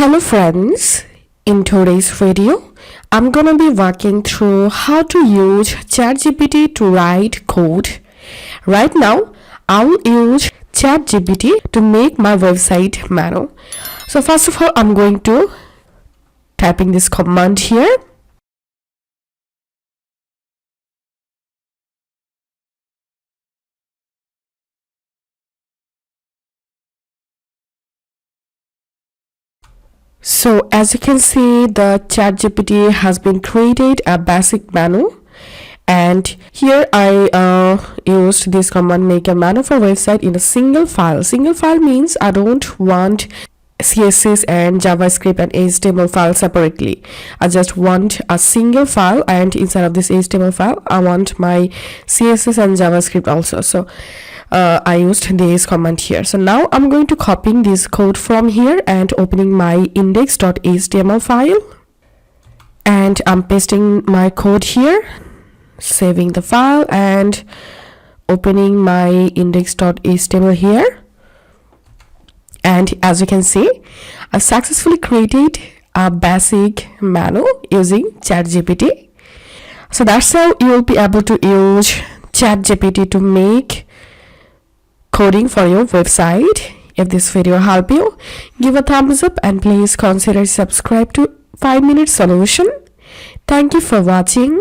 Hello friends, in today's video, I'm gonna be walking through how to use ChatGPT to write code. Right now, I'll use ChatGPT to make my website manual. So first of all, I'm going to typing this command here. So as you can see, the ChatGPT has been created a basic menu, and here I used this command make a menu for website in a single file. Single file means I don't want CSS and JavaScript and HTML file separately. I just want a single file, and inside of this HTML file I want my CSS and JavaScript also. So I used this command here. So now I'm going to copying this code from here and opening my index.html file, and I'm pasting my code here, saving the file and opening my index.html here. And as you can see, I successfully created a basic menu using ChatGPT. So that's how you will be able to use ChatGPT to make coding for your website. If this video helped you, give a thumbs up and please consider subscribe to 5 Minute Solution. Thank you for watching.